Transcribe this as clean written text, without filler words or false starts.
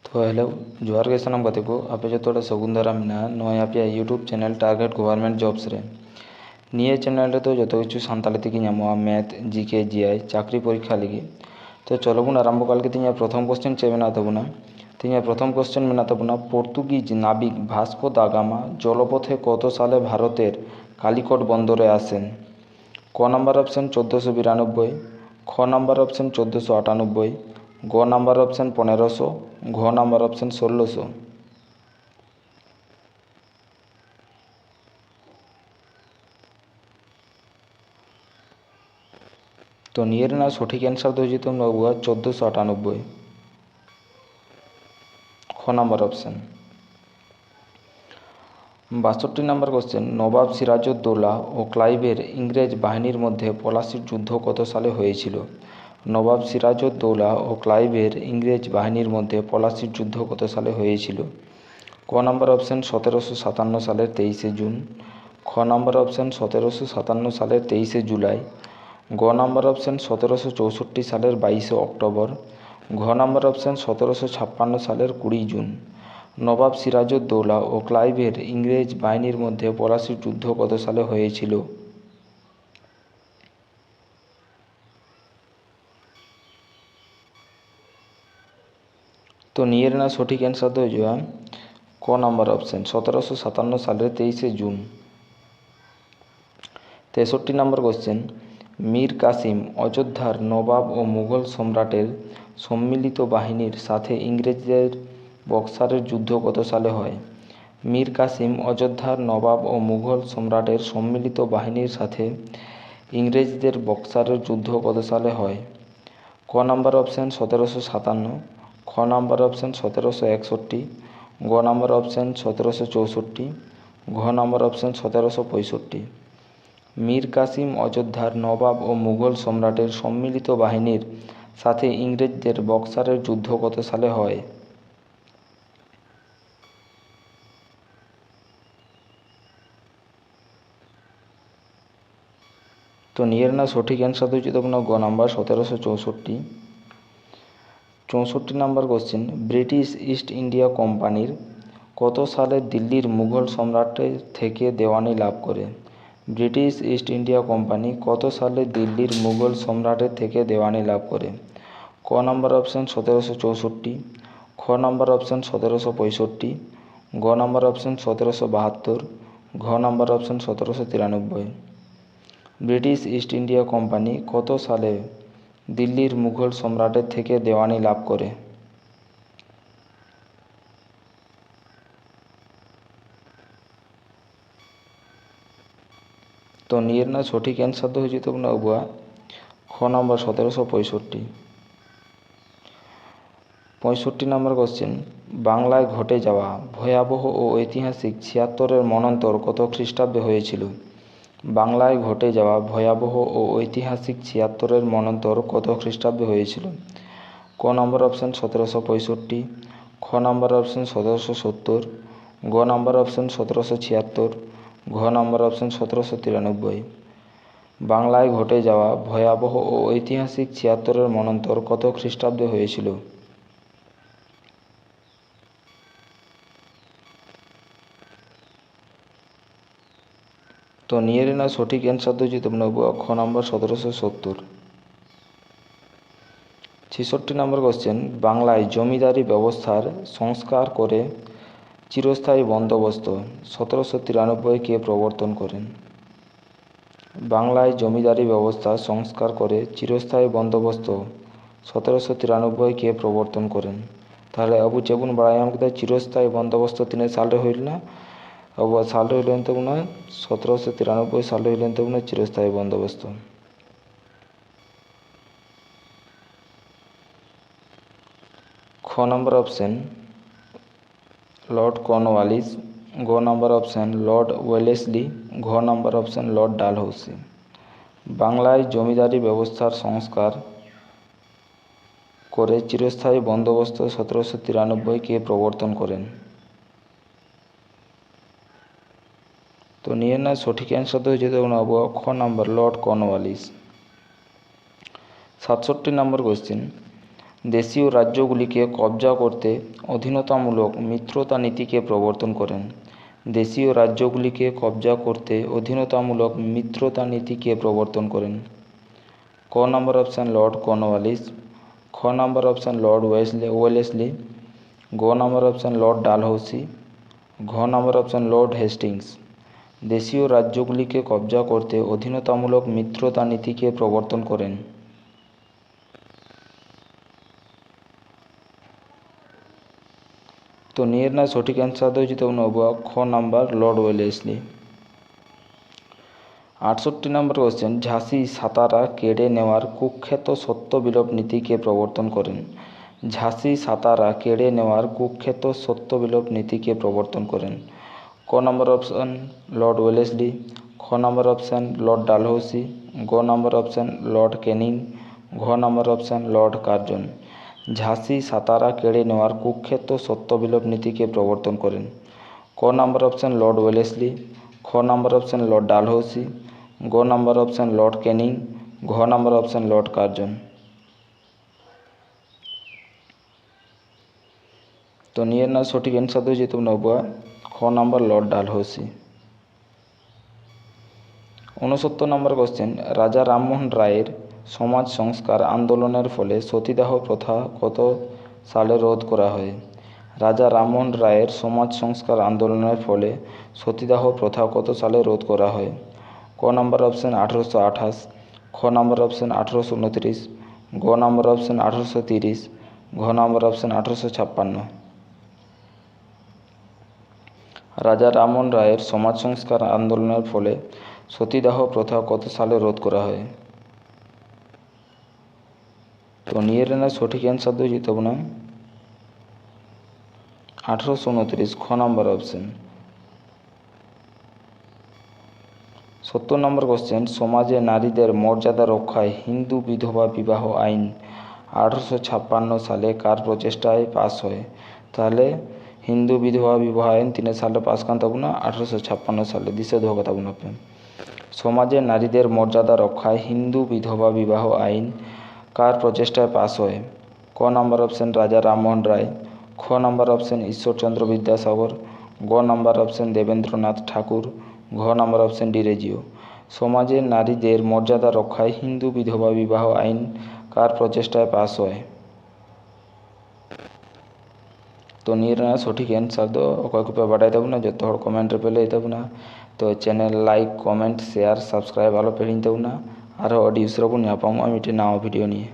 तो हेलो जोहार गे सानम गाते को आपे जो सगुन दारा मेना नय आप YouTube channel target government jobs रे निये चैनल रे तो जो किछु सानताली तेगी नामोआ मैथ जीके जीआई चाकरी परीक्षा लगी। तो चलो बुन आरम्भ काल के तीन प्रथम क्वेश्चन चे मेना तबुना तीन प्रथम क्वेश्चन मेना तबुना पर्तुगीज नाबिक भास्को दा गामा जलपथे कत साले भारतेर कालिकट बंदरे आसेन। क नम्बर ऑप्शन 1492, ख नम्बर ऑप्शन 1498, ग नम्बर ऑप्शन 1500, घ नम्बर ऑप्शन 1600। तो नियर सठिक आंसर तो हो तुम 1498 ख नम्बर ऑप्शन। 62 नम्बर क्वेश्चन नवाब सिराजुद्दौला और क्लाइवेर इंग्रेज बाहिनीर मध्य पलाशिर युद्ध कत साले हयेछिलो। नवाब सिराजुद्दौला और क्लाइवेर इंग्रेज बाहिनीर मध्य पलाशिर युद्ध कत साले हयेछिलो। क नम्बर ऑप्शन 1757 सालेर 23 जून, ख नम्बर ऑप्शन 1757 सालेर 23 जुलाई, ग नम्बर ऑप्शन 1764 सालेर 22 अक्टोबर, घ नम्बर ऑप्शन 1756 सालेर 20 जून। नवाब सिराजुद्दौला और क्लाइवेर इंग्रेज बाहिनीर मध्य पलाशिर युद्ध कत साले हयेछिलो। तो नियर सठिक आंसर तो हो क नम्बर ऑप्शन 1757 सालेर 23 जून। 63 नम्बर क्वेश्चन मीर कासिम अयोध्यार नवाब और मुघल सम्राटेर सम्मिलित बाहिनीर साथे इंग्रेजদের बक्सारेर युद्ध कत साले हय। मीर कासिम अयोध्यार नवाब और मुघल सम्राटेर सम्मिलित बाहिनीर साथे इंग्रेजদের बक्सारेर युद्ध कत साले हय। क नम्बर ऑप्शन 1757, ख नम्बर ऑप्शन 1761, ग नम्बर ऑप्शन 1764, घ नम्बर ऑप्शन 1765। मीर कासिम अयोध्यार नवाब और मुघल सम्राटेर सम्मिलित बाहिनीर साथे इंग्रेजদের बक्सारेर युद्ध कत साले हय। तो नियर सठिक आंसर तो अपना ग number 1764। 64 number question British east India कोम्पानिर कत साले दिल्लीर मुघल सम्राटेर थेके देवानी लाभ करे। ब्रिटिश ईस्ट इंडिया कोम्पानी कत साले दिल्लीर मुघल सम्राटेर थेके देवानी लाभ करे। क नम्बर ऑप्शन 1764, ख नम्बर ऑप्शन 1765, ग नम्बर ऑप्शन 1772, घ number option 1793। British east India company कत साले दिल्लीर मुघल सम्राटेर थेके देवानी लाभ करे। तो नियर सठिक आंसर तो हो तुम ख नम्बर 1765। 65 नम्बर क्वेश्चन बांगलाय घटे जावा भयाबह और ऐतिहासिक 76 मनंतर कत ख्रीष्टाब्दे हयेछिलो। बांगलाय घटे जावा भयाबह और ऐतिहासिक 76 मनंतर कत ख्रीष्टाब्दे हयेछिलो। क नम्बर ऑप्शन 1765, ख नम्बर ऑप्शन 1770, ग नम्बर ऑप्शन 1776, घ नम्बर ऑप्शन 1793। बांगलाय घटे जावा भयाबह और ऐतिहासिक 76 मनंतर कत ख्रीष्टाब्दे हयेछिलो। तो नियर सठिक आंसर तो ख नम्बर 1770। 66 नम्बर क्वेश्चन बांगलाय जमीदारी व्यवस्थार संस्कार करे चिरस्थायी बंदोबस्त 1793 के प्रवर्तन करें। बांगलाय जमीदारी व्यवस्था संस्कार करे चिरस्थायी बंदोबस्त 1793 के प्रवर्तन करें। ताहले अबू चेबुन बड़ायाम के चिरस्थायी बंदोबस्त 3 साल रे हईल ना अब साल हईलें तब 1793 साल हईलें तब चिरस्थायी बंदोबस्त। ख नम्बर ऑप्शन लॉर्ड कॉर्नवालिस, ग नम्बर ऑप्शन लॉर्ड वेलेस्ली, घ नम्बर ऑप्शन लॉर्ड डालहौसी। बांगलाय जमीदारी व्यवस्थार संस्कार करे चिरस्थायी बंदोबस्त 1793 के प्रवर्तन करें। तो नियर सठिक आंसर तो हो ख number Lord Cornwallis. 67 number question দেশীয় রাজ্যগুলিকে কবজা করতে অধীনতামূলক মিত্রতা নীতিকে প্রবর্তন করেন। দেশীয় রাজ্যগুলিকে কবজা করতে অধীনতামূলক মিত্রতা নীতিকে প্রবর্তন করেন। ক নম্বর অপশান লর্ড কর্নওয়ালিস, খ নম্বর অপশান লর্ড ওয়েলেসলি, গ নম্বর অপশান লর্ড ডালহৌসি, ঘ নম্বর অপশান লর্ড হেস্টিংস। দেশীয় রাজ্যগুলিকে কবজা করতে অধীনতামূলক মিত্রতা নীতিকে প্রবর্তন করেন। তো নিয়ে না সঠিক অ্যান্সার হচ্ছে তোমরা খ নাম্বার লর্ড ওয়েলেসলি। 68 নম্বর কোশ্চেন, ঝাঁসি সাতারা কেড়ে নেওয়ার কুখ্যাত সত্যবিলোপ নীতিকে প্রবর্তন করেন। ঝাঁসি সাতারা কেড়ে নেওয়ার কুখ্যাত সত্যবিলোপ নীতিকে প্রবর্তন করেন। ক নম্বর অপশান লর্ড ওয়েলেসলি, খ নম্বর অপশান লর্ড ডালহৌসি, গ নম্বর অপশান লর্ড ক্যানিং, ঘ নম্বর অপশান লর্ড কার্জন। ঝাঁসি সাতারা কেড়ে নেওয়ার কুখ্যাত সত্যবিলোপ নীতিকে প্রবর্তন করেন। ক নম্বর অপশান লর্ড ওয়েলেসলি, খ নম্বর অপশান লর্ড ডালহৌসি, গ নম্বর অপশান লর্ড ক্যানিং, ঘ নম্বর অপশান লর্ড কার্জন। তো নিয়ে না সঠিক অ্যান্সার হচ্ছে তোমরা খ নম্বর লর্ড ডালহৌসি। 69 নম্বর কোশ্চেন, রাজা রামমোহন রায়ের সমাজ সংস্কার আন্দোলনের ফলে সতীদাহ প্রথা কত সালে রোধ করা হয়? রাজা রামমোহন রায়ের সমাজ সংস্কার আন্দোলনের ফলে সতীদাহ প্রথা কত সালে রোধ করা হয়? ক নম্বর অপশান 1828, খ নম্বর অপশান 1829, গ নম্বর অপশান 1830, ঘ নম্বর অপশান 1856। রাজা রামমোহন রায়ের সমাজ সংস্কার আন্দোলনের ফলে সতীদাহ প্রথা কত সালে রোধ করা হয়? তো নিয়ে না সঠিক অ্যান্সার দিয়ে যেতে না 1829, খ নম্বর অপশান। 70 নম্বর কোশ্চেন, সমাজে নারীদের মর্যাদা রক্ষায় হিন্দু বিধবা বিবাহ আইন 1856 সালে কার প্রচেষ্টায় পাস হয়? তাহলে হিন্দু বিধবা বিবাহ আইন 3 সালে পাস কান তাবো না 1856 সালে দিশে ধোকা তাবো না। সমাজে নারীদের মর্যাদা রক্ষায় হিন্দু বিধবা বিবাহ আইন কার প্রচেষ্টায় পাস হয়? ক নম্বর অপশান রাজা রামমোহন রায়, খ নম্বর অপশান ঈশ্বরচন্দ্র বিদ্যাসাগর, গ নম্বর অপশান দেবেন্দ্রনাথ ঠাকুর, ঘ নম্বর অপশান ডি রেজিও। সমাজে নারীদের মর্যাদা রক্ষায় হিন্দু বিধবা বিবাহ আইন কার প্রচেষ্টায় পাস হয়? তো নিয়ে সঠিক অ্যান্সার দো অকয়কে বাড়াই দেবো না, যত হড় কমেন্টরে পেলে দেবো না। তো চ্যানেল লাইক কমেন্ট শেয়ার সাবস্ক্রাইब আলো পেড়িন দেবো না। আর অডিयो ᱵᱚᱱ ᱧᱟᱯᱟᱢᱚᱜᱼᱟ ᱢᱤᱫᱴᱮᱱ ᱱᱟᱣᱟ ᱵᱷᱤᱰᱤᱭᱳ ᱱᱤᱭᱮ।